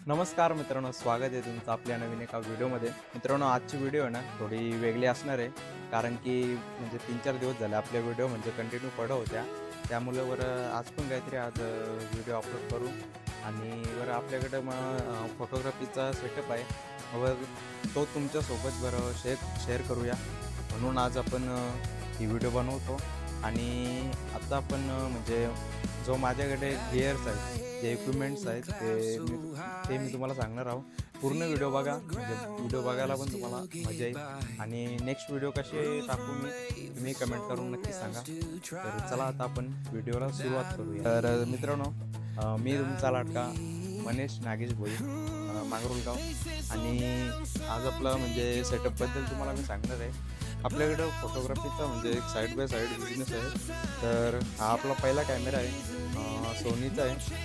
नमस्कार मित्रांनो, स्वागत आहे तुमचं आपल्या नवीन एका व्हिडिओमध्ये. मित्रांनो, आजची व्हिडिओ आहे ना थोडी वेगळी असणार आहे. कारण की म्हणजे 3-4 दिवस झाले आपल्या व्हिडिओ म्हणजे कंटिन्यू पडत होत्या. त्यामुळे बरं आज पण काहीतरी व्हिडिओ अपलोड करू. आणि बरं आपल्याकडे मग फोटोग्राफीचा सेटअप आहे. तो तुमच्यासोबत बरं शेअर करूया. म्हणून आज आपण ही व्हिडिओ बनवतो. आणि आता आपण म्हणजे जो माझ्याकडे गिअर्स आहेत, जे इक्विपमेंट्स आहेत ते मी तुम्हाला सांगणार आहोत. पूर्ण व्हिडिओ बघा, म्हणजे व्हिडिओ बघायला पण तुम्हाला मजा येईल. आणि नेक्स्ट व्हिडिओ कसे टाकू तुम्ही कमेंट करून नक्की सांगा. तर चला आता आपण व्हिडिओला सुरुवात करूया. तर मित्रांनो, मी तुमचा लाडका मनीष नागेश भोई, मांगरुळगाव. आणि आज आपला म्हणजे सेटअपबद्दल तुम्हाला मी सांगणार आहे. आपल्याकडं फोटोग्राफीचा म्हणजे एक साईड बाय साईड बिझनेस आहे. तर हा आपला पहिला कॅमेरा आहे, सोनीचा आहे.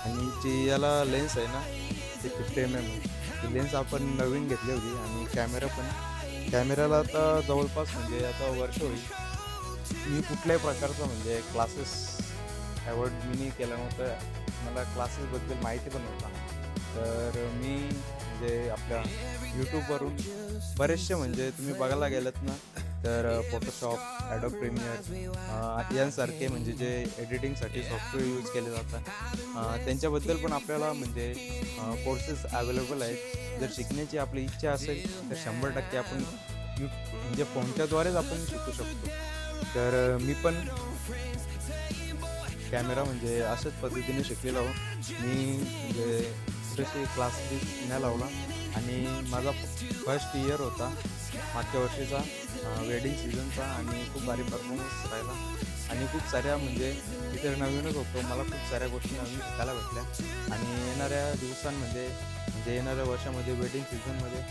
आणि जी याला लेन्स आहे ना, ती 50mm आहे. ती लेन्स आपण नवीन घेतली होती. आणि कॅमेऱ्याला आता जवळपास म्हणजे आता वर्ष होईल. मी कुठल्याही प्रकारचं म्हणजे क्लासेस अवॉइड मी केलं नव्हतं. मला क्लासेसबद्दल माहिती पण नव्हता. तर मी म्हणजे आपल्या यूट्यूबवरून बरेचसे म्हणजे तुम्ही बघायला गेलात ना, तर फोटोशॉप, ॲडोब प्रीमियर यांसारखे म्हणजे जे एडिटिंगसाठी सॉफ्टवेअर यूज केले जातात, त्यांच्याबद्दल पण आपल्याला म्हणजे कोर्सेस अवेलेबल आहेत. जर शिकण्याची आपली इच्छा असेल तर 100% आपण म्हणजे फोनच्याद्वारेच आपण शिकू शकतो. तर मी पण कॅमेरा म्हणजे अशाच पद्धतीने शिकलेलो आहो. मी म्हणजे तसे क्लासेस नाही लावला. आणि माझा फर्स्ट इयर होता मागच्या वर्षीचा, वेडिंग सीझनचा. आणि खूप भारी परफॉर्मन्स राहिला. आणि खूप साऱ्या म्हणजे तिथे नवीनच होतो, मला खूप साऱ्या गोष्टी नवीन शिकायला भेटल्या. आणि येणाऱ्या दिवसांमध्ये म्हणजे येणाऱ्या वर्षामध्ये वेडिंग सीझनमध्ये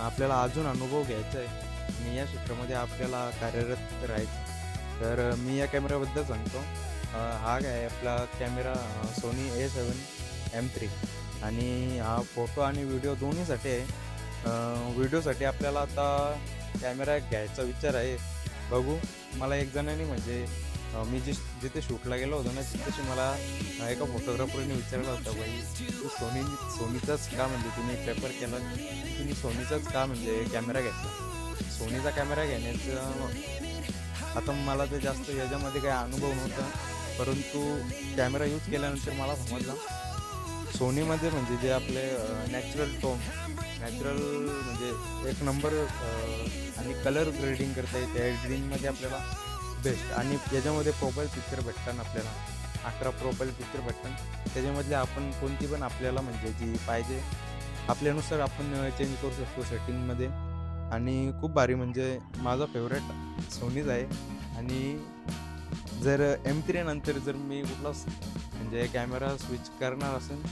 आपल्याला अजून अनुभव घ्यायचा आहे. आणि या क्षेत्रामध्ये आपल्याला कार्यरत राहायचं. तर मी या कॅमेऱ्याबद्दल सांगतो. हा काय आपला कॅमेरा सोनी A7M3. आणि हा फोटो आणि व्हिडिओ दोन्हीसाठी आहे. व्हिडिओसाठी आपल्याला आता कॅमेरा घ्यायचा विचार आहे. बघू. मला एक जणांनी म्हणजे मी जिथे शूटला गेलो होतो ना, तिथेशी मला एका फोटोग्राफरने विचारलं होतं, भाई तू सोनीचाच का म्हणजे तुम्ही प्रेफर केला, तुम्ही सोनीचाच का म्हणजे कॅमेरा घेतला. सोनीचा कॅमेरा घेण्याचं आता मला ते जास्त याच्यामध्ये काही अनुभव नव्हता. परंतु कॅमेरा यूज केल्यानंतर मला समजलं सोनीमध्ये म्हणजे जे आपले नॅचरल म्हणजे एक नंबर. आणि कलर ग्रेडिंग करता येते. एडिटिंगमध्ये आपल्याला बेस्ट. आणि याच्यामध्ये प्रोफाईल पिक्चर भेटतात आपल्याला 11 प्रोफाईल पिक्चर भेटतात. त्याच्यामधले आपण कोणती पण आपल्याला म्हणजे जी पाहिजे आपल्यानुसार आपण चेंज करू शकतो सेटिंगमध्ये. आणि खूप भारी म्हणजे माझा फेवरेट सोनीच आहे. आणि जर M3 नंतर जर मी कुठला म्हणजे कॅमेरा स्विच करणार असेल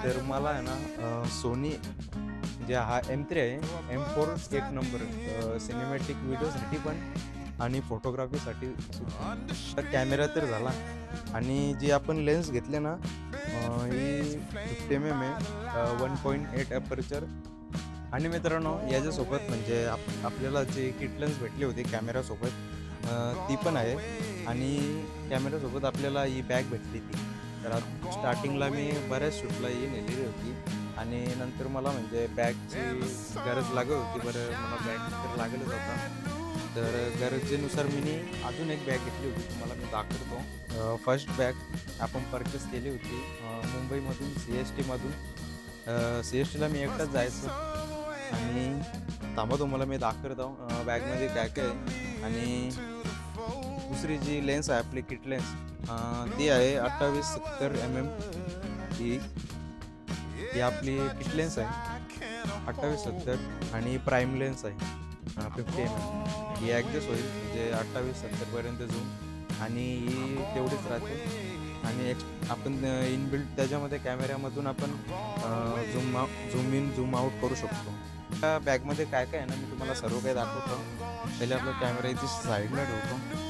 तर मला आहे ना, सोनी जे हा M3 आहे, M4 एक नंबर सिनेमॅटिक व्हिडिओसाठी पण आणि फोटोग्राफीसाठी सुद्धा. तर कॅमेरा तर झाला. आणि जी आपण लेन्स घेतले ना, ही 50mm आहे, 1.8 अपर्चर. आणि मित्रांनो, याच्यासोबत म्हणजे आपल्याला जे किट लेन्स भेटली होती कॅमेरासोबत, ती पण आहे. आणि कॅमेरासोबत आपल्याला ही बॅग भेटली ती. तर स्टार्टिंगला मी बऱ्याच शूटला ही नेलेली होती. आणि नंतर मला म्हणजे बॅगची गरज लागत होती. बरं, मला बॅग तर लागतच होता. तर गरजेनुसार मी अजून एक बॅग घेतली होती, तुम्हाला मी दाखवतो. फर्स्ट बॅग आपण परचेस केली होती मुंबईमधून CSTमधून. CSTला मी एकटाच जायचं. आणि थांबा तुम्हाला मी दाखवतो बॅगमध्ये काय काय आहे. आणि दुसरी जी लेन्स आहे आपली किट लेन्स, ती आहे 28-70 ही आपली किट लेन्स आहे 28-70. आणि प्राईम लेन्स आहे 50mm. ही ॲडजस्ट होईल म्हणजे 28-70पर्यंत झूम. आणि ही तेवढीच राहते. आणि आपण इनबिल्ट त्याच्यामध्ये कॅमेऱ्यामधून आपण झूम इन झूम आऊट करू शकतो. त्या बॅगमध्ये काय काय आहे ना, मी तुम्हाला सर्व काही दाखवतो. पहिले आपला कॅमेरा इथे साईडला ठेवतो.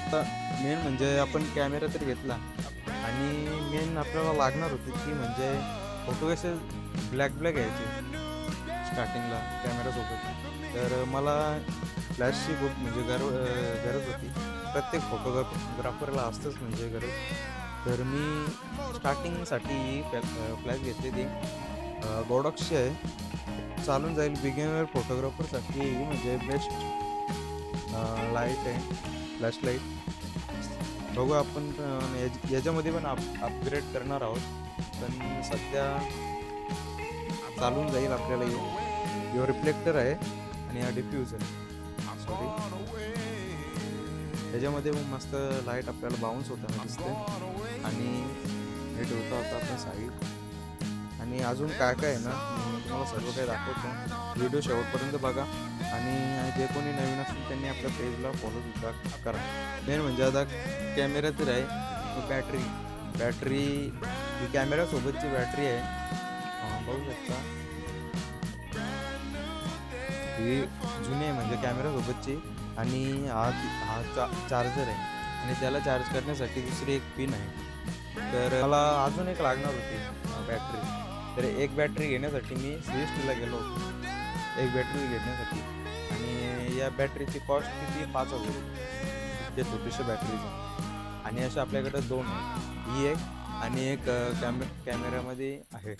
आता मेन म्हणजे आपण कॅमेरा तर घेतला. आणि मेन आपल्याला लागणार होती ती म्हणजे फोटो कसे ब्लॅक घ्यायचे स्टार्टिंगला कॅमेरासोबत. तर मला फ्लॅशची खूप म्हणजे गरज होती. प्रत्येक फोटोग्राफरला असतंच म्हणजे गरज. तर मी स्टार्टिंगसाठी फ्लॅश घेतली गोडॉक्सची आहे, चालून जाईल बिगिनर फोटोग्राफरसाठी म्हणजे बेस्ट लाईट आहे, फ्लॅश लाईट. बघू आपण याच्यामध्ये पण अपग्रेड करणार आहोत, पण सध्या चालून जाईल आपल्याला. यो रिफ्लेक्टर आहे आणि हा डिफ्यूजर, सॉरी, त्याच्यामध्ये मग मस्त लाईट आपल्याला बाउन्स होताना दिसते. आणि हे ठेवता होता आपण साईड. आणि अजून काय काय आहे ना, मी तुम्हाला सर्व काही दाखवतो, व्हिडिओ शेवटपर्यंत बघा. आणि जे कोणी नवीन असतील त्यांनी आपल्या पेजला फॉलो सुद्धा करा. मेन म्हणजे आता कॅमेरा तर आहे, बॅटरी ही कॅमेऱ्यासोबतची बॅटरी आहे, बघू शकता. ही जुनी आहे म्हणजे कॅमेऱ्यासोबतची. आणि हा चार्जर आहे आणि त्याला चार्ज करण्यासाठी दुसरी एक पिन आहे. तर मला अजून एक लागणार होती बॅटरी. तर एक बॅटरी घेण्यासाठी मी CSTला गेलो होतो, एक बॅटरी घेण्यासाठी. आणि या बॅटरीची कॉस्ट किती, 5,000 रुपये, छोटीशी बॅटरीचं. आणि अशा आपल्याकडे दोन आहे, ही एक आणि एक कॅमेऱ्यामध्ये आहे.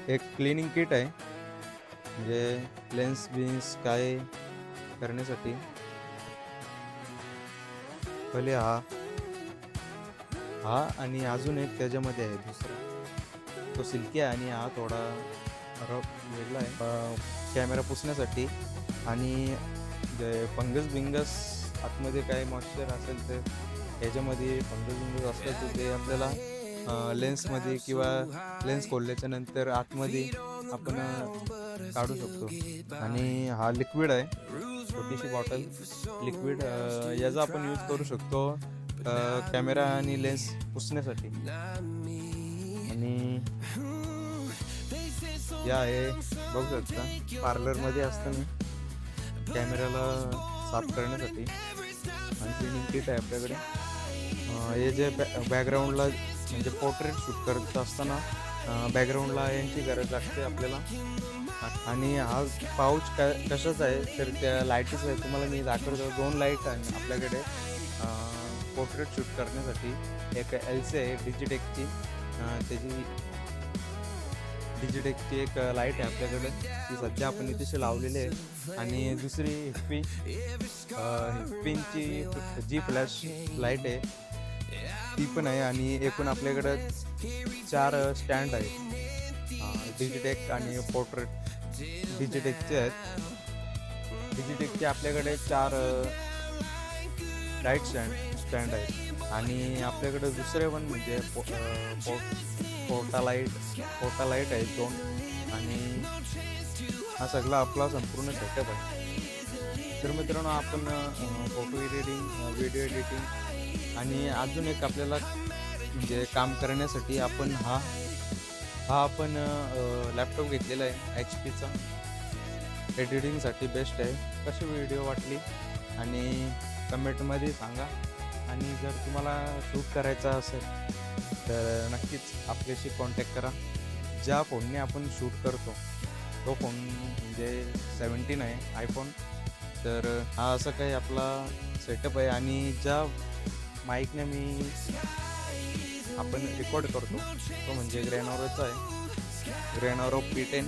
एक क्लिनिंग किट आहे म्हणजे लेन्स बिन्स काय करण्यासाठी. पहिले हा आणि अजून एक त्याच्यामध्ये आहे दुसरा, तो सिल्की आहे आणि हा थोडा रफ वेगळा आहे, कॅमेरा पुसण्यासाठी. आणि फंगस बिंगस आतमध्ये काय मॉइश्चर असेल तर याच्यामध्ये फंगस बिंगस असलं तर ते आपल्याला लेन्समध्ये किंवा लेन्स खोलल्याच्या नंतर आतमध्ये आपण काढू शकतो. आणि हा लिक्विड आहे, छोटीशी बॉटल लिक्विड, याचा आपण यूज करू शकतो कॅमेरा आणि लेन्स पुसण्यासाठी. आणि या आहे, बघू शकता, पार्लरमध्ये असतं ना कॅमेऱ्याला साफ करण्यासाठी. आणि क्लिनिंग किट आहे आपल्याकडे. हे जे बॅकग्राऊंडला म्हणजे पोर्ट्रेट शूट करत असताना बॅकग्राऊंडला यांची गरज लागते आपल्याला. आणि हा पाऊच कशाचा आहे तर त्या लाईटीचा आहे, तुम्हाला मी दाखवतो. 2 लाईट आहे आपल्याकडे पोर्ट्रेट शूट करण्यासाठी. एक LC आहे डिजिटेकची, त्याची डिजिटेकची एक लाईट आहे आपल्याकडे, ती सध्या आपण इथे लावलेली आहे. आणि दुसरी हिप्पींची जी फ्लॅश लाईट आहे ती पण आहे. आणि एकूण आपल्याकडं 4 स्टँड आहेत, डिजिटेक आणि पोर्ट्रेट डिजिटेकचे आहेत. डिजिटेकचे आपल्याकडे 4 लाईट स्टँड आहेत. आणि आपल्याकडे दुसरे पण म्हणजे पोर्टा लाईट आहेत 2. आणि हा सगळा आपला संपूर्ण सेटअप आहे. तर मित्रांनो, आपण फोटो एडिटिंग, व्हिडिओ एडिटिंग आणि अजून एक आपल्याला म्हणजे काम करण्यासाठी आपण हा आपण लॅपटॉप घेतलेला आहे HPचा, एडिटिंगसाठी बेस्ट आहे. कशी व्हिडिओ वाटली आणि कमेंटमध्ये सांगा. आणि जर तुम्हाला शूट करायचा असेल तर नक्कीच आपल्याशी कॉन्टॅक्ट करा. ज्या फोनने आपण शूट करतो तो फोन म्हणजे 17 आहे आयफोन. तर हा असं काही आपला सेटअप आहे. आणि ज्या माईकने आपण रेकॉर्ड करतो तो म्हणजे ग्रेनॉरोचा आहे, ग्रेनॉरो P10.